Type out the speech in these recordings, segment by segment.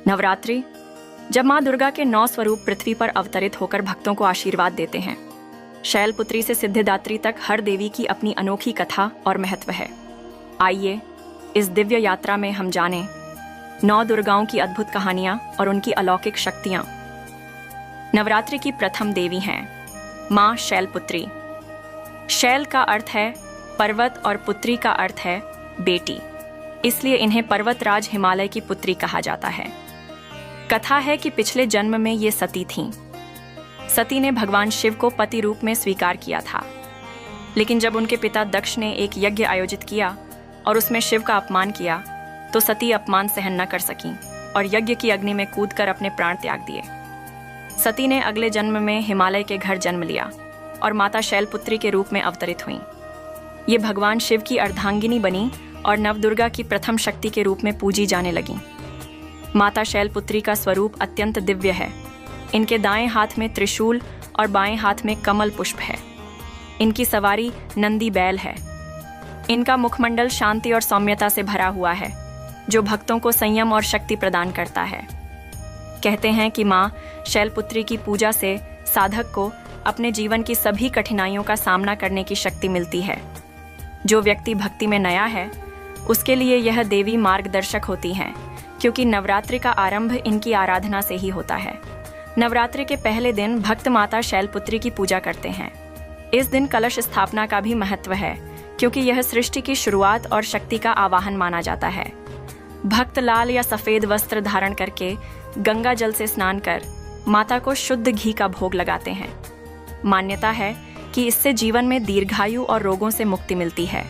नवरात्रि, जब माँ दुर्गा के 9 स्वरूप पृथ्वी पर अवतरित होकर भक्तों को आशीर्वाद देते हैं। शैलपुत्री से सिद्धिदात्री तक हर देवी की अपनी अनोखी कथा और महत्व है। आइए इस दिव्य यात्रा में हम जानें 9 दुर्गाओं की अद्भुत कहानियां और उनकी अलौकिक शक्तियां। नवरात्रि की प्रथम देवी हैं माँ शैलपुत्री। शैल का अर्थ है पर्वत और पुत्री का अर्थ है बेटी, इसलिए इन्हें पर्वतराज हिमालय की पुत्री कहा जाता है। कथा है कि पिछले जन्म में ये सती थीं। सती ने भगवान शिव को पति रूप में स्वीकार किया था, लेकिन जब उनके पिता दक्ष ने एक यज्ञ आयोजित किया और उसमें शिव का अपमान किया, तो सती अपमान सहन न कर सकीं और यज्ञ की अग्नि में कूदकर अपने प्राण त्याग दिए। सती ने अगले जन्म में हिमालय के घर जन्म लिया और माता शैलपुत्री के रूप में अवतरित हुईं। ये भगवान शिव की अर्धांगिनी बनी और नवदुर्गा की प्रथम शक्ति के रूप में पूजी जाने लगीं। माता शैलपुत्री का स्वरूप अत्यंत दिव्य है। इनके दाएं हाथ में त्रिशूल और बाएं हाथ में कमल पुष्प है। इनकी सवारी नंदी बैल है। इनका मुखमंडल शांति और सौम्यता से भरा हुआ है, जो भक्तों को संयम और शक्ति प्रदान करता है। कहते हैं कि माँ शैलपुत्री की पूजा से साधक को अपने जीवन की सभी कठिनाइयों का सामना करने की शक्ति मिलती है। जो व्यक्ति भक्ति में नया है, उसके लिए यह देवी मार्गदर्शक होती हैं, क्योंकि नवरात्रि का आरंभ इनकी आराधना से ही होता है। नवरात्रि के पहले दिन भक्त माता शैलपुत्री की पूजा करते हैं। इस दिन कलश स्थापना का भी महत्व है, क्योंकि यह सृष्टि की शुरुआत और शक्ति का आवाहन माना जाता है। भक्त लाल या सफेद वस्त्र धारण करके गंगा जल से स्नान कर माता को शुद्ध घी का भोग लगाते हैं। मान्यता है कि इससे जीवन में दीर्घायु और रोगों से मुक्ति मिलती है।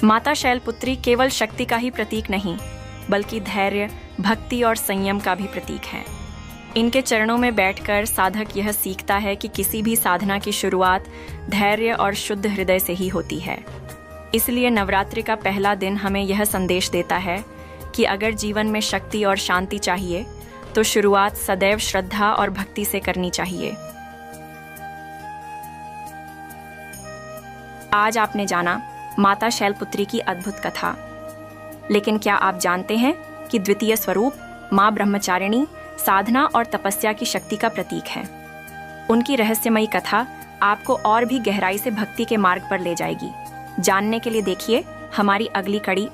माता शैलपुत्री केवल शक्ति का ही प्रतीक नहीं, बल्कि धैर्य, भक्ति और संयम का भी प्रतीक है। इनके चरणों में बैठकर साधक यह सीखता है कि किसी भी साधना की शुरुआत धैर्य और शुद्ध हृदय से ही होती है। इसलिए नवरात्रि का पहला दिन हमें यह संदेश देता है कि अगर जीवन में शक्ति और शांति चाहिए, तो शुरुआत सदैव श्रद्धा और भक्ति से करनी चाहिए। आज आपने जाना माता शैलपुत्री की अद्भुत कथा, लेकिन क्या आप जानते हैं कि द्वितीय स्वरूप माँ ब्रह्मचारिणी साधना और तपस्या की शक्ति का प्रतीक है। उनकी रहस्यमयी कथा आपको और भी गहराई से भक्ति के मार्ग पर ले जाएगी। जानने के लिए देखिए हमारी अगली कड़ी